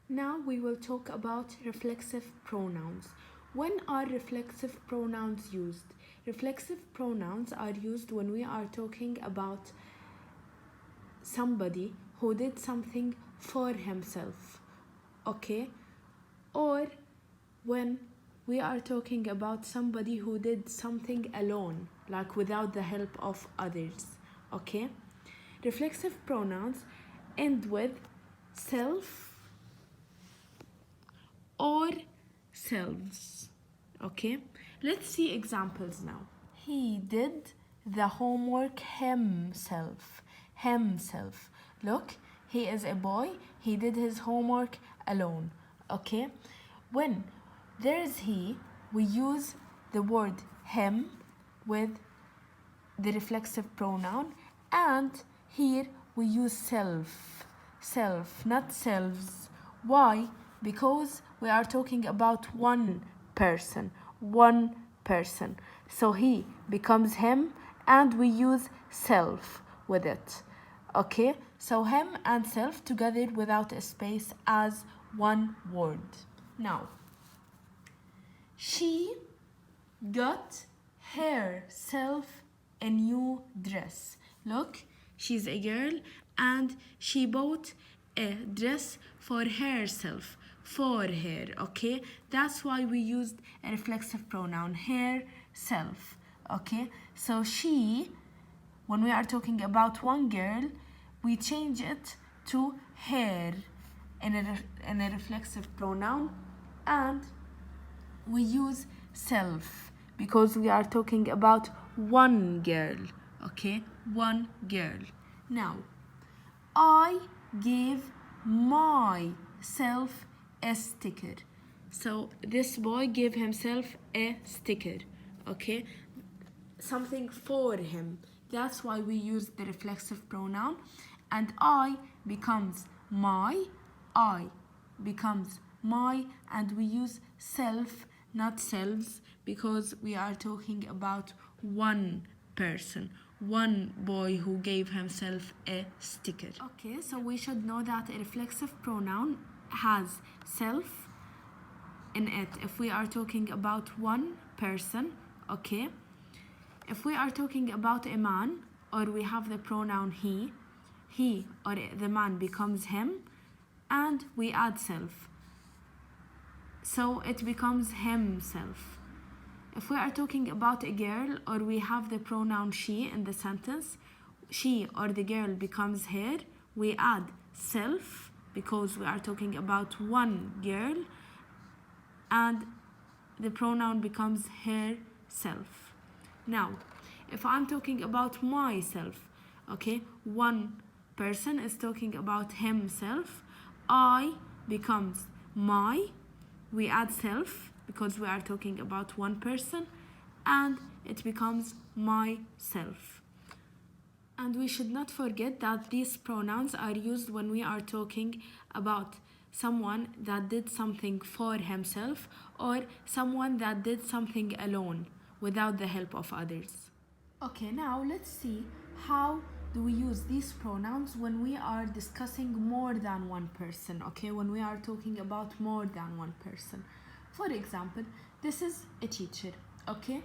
Now we will talk about reflexive pronouns. When are reflexive pronouns used? Reflexive pronouns are used when we are talking about somebody who did something for himself, okay? Or when we are talking about somebody who did something alone, like without the help of others, okay? Reflexive pronouns end with self or selves, okay? Let's see examples now. He did the homework himself. Himself. Look, he is a boy. He did his homework alone. Okay? When there is he, we use the word him with the reflexive pronoun, and here we use self. Self, not selves. Why? Because we are talking about one person. One person. So he becomes him and we use self with it. Okay? So him and self together without a space as one word. Now, she got herself a new dress. Look, she's a girl and she bought a dress for herself. For her, okay? That's why we used a reflexive pronoun, herself, okay? So she, when we are talking about one girl, we change it to her in a reflexive pronoun, and we use self because we are talking about one girl, okay? One girl. Now, I gave myself a sticker. So this boy gave himself a sticker, okay? Something for him. That's why we use the reflexive pronoun. And I becomes my, I becomes my, and we use self, not selves, because we are talking about one person, one boy who gave himself a sticker. Okay, so we should know that a reflexive pronoun has self in it if we are talking about one person, okay? If we are talking about a man or we have the pronoun he or the man becomes him and we add self. So it becomes himself. If we are talking about a girl or we have the pronoun she in the sentence, she or the girl becomes her, we add self because we are talking about one girl and the pronoun becomes herself. Now, if I'm talking about myself, okay, one person is talking about himself, I becomes my, we add self because we are talking about one person, and it becomes myself. And we should not forget that these pronouns are used when we are talking about someone that did something for himself or someone that did something alone without the help of others. Okay, now let's see how do we use these pronouns when we are discussing more than one person, okay? When we are talking about more than one person. For example, this is a teacher, okay?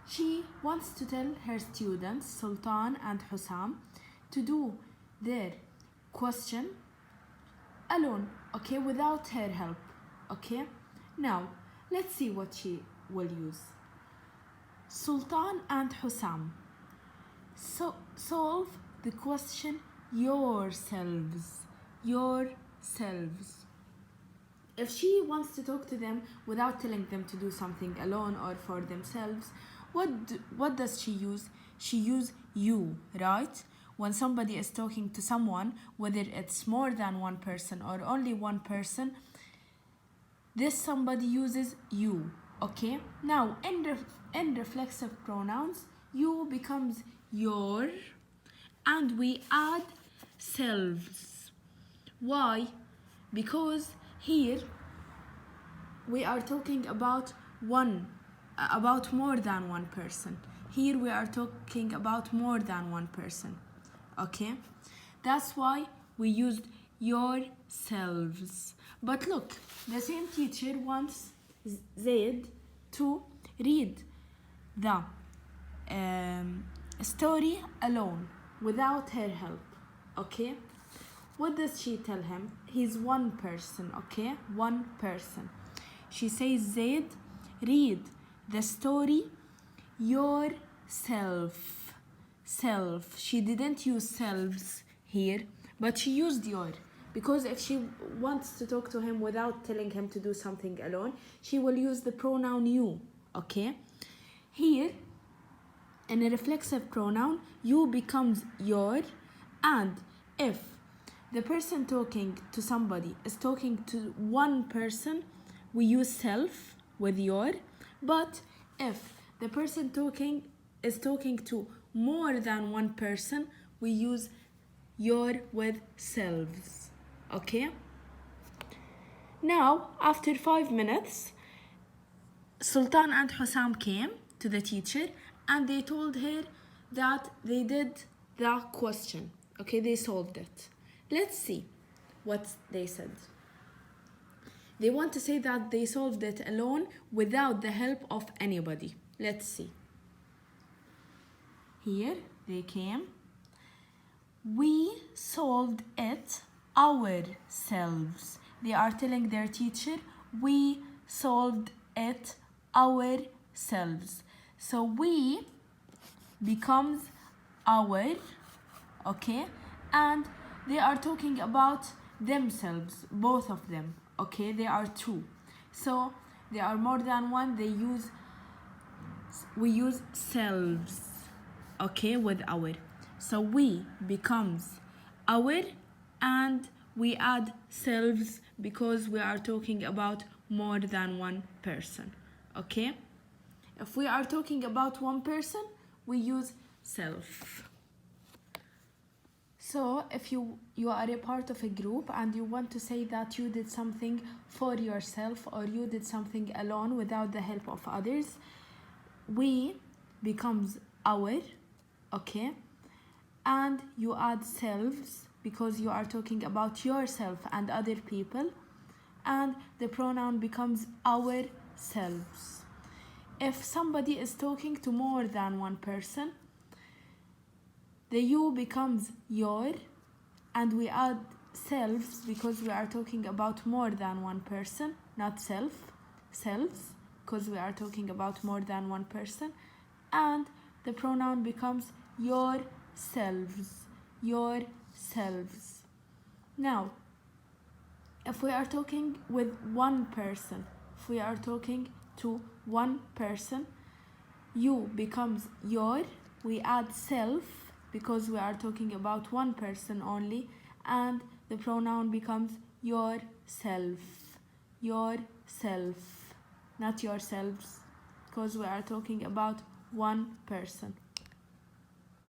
She wants to tell her students, Sultan and Hussam, to do their question alone, okay, without her help, okay? Now, let's see what she will use. Sultan and Hussam, solve the question yourselves. Yourselves. If she wants to talk to them without telling them to do something alone or for themselves, what does she use? She uses you, right? When somebody is talking to someone, whether it's more than one person or only one person, this somebody uses you, okay? Now, in reflexive pronouns, you becomes your, and we add selves. Why? Because here we are talking about more than one person. Here we are talking about more than one person, okay? That's why we used yourselves. But look, the same teacher wants Zaid to read the story alone without her help. Okay? What does she tell him? He's one person, okay? One person. She says, Zaid, read the story yourself. Self. She didn't use selves here, but she used your. Because if she wants to talk to him without telling him to do something alone, she will use the pronoun you, okay? Here, in a reflexive pronoun, you becomes your, and if the person talking to somebody is talking to one person, we use self with your. But if the person talking is talking to more than one person, we use your with selves. Okay? Now, after 5 minutes, Sultan and Hussam came to the teacher and they told her that they did the question. Okay, they solved it. Let's see what they said. They want to say that they solved it alone without the help of anybody. Let's see. Here they came. We solved it ourselves. They are telling their teacher, we solved it ourselves. So we becomes our, okay? And they are talking about themselves, both of them, okay? They are two. So they are more than one, we use selves, okay, with our. So we becomes our, and we add selves because we are talking about more than one person, okay? If we are talking about one person, we use self. So if you are a part of a group and you want to say that you did something for yourself or you did something alone without the help of others, we becomes our, okay? And you add selves because you are talking about yourself and other people, and the pronoun becomes ourselves. If somebody is talking to more than one person, the you becomes your, and we add selves because we are talking about more than one person, not selves, because we are talking about more than one person, and the pronoun becomes yourselves. Now, if we are talking with one person, if we are talking to one person, you becomes your, we add self because we are talking about one person only, and the pronoun becomes yourself, not yourselves, because we are talking about one person.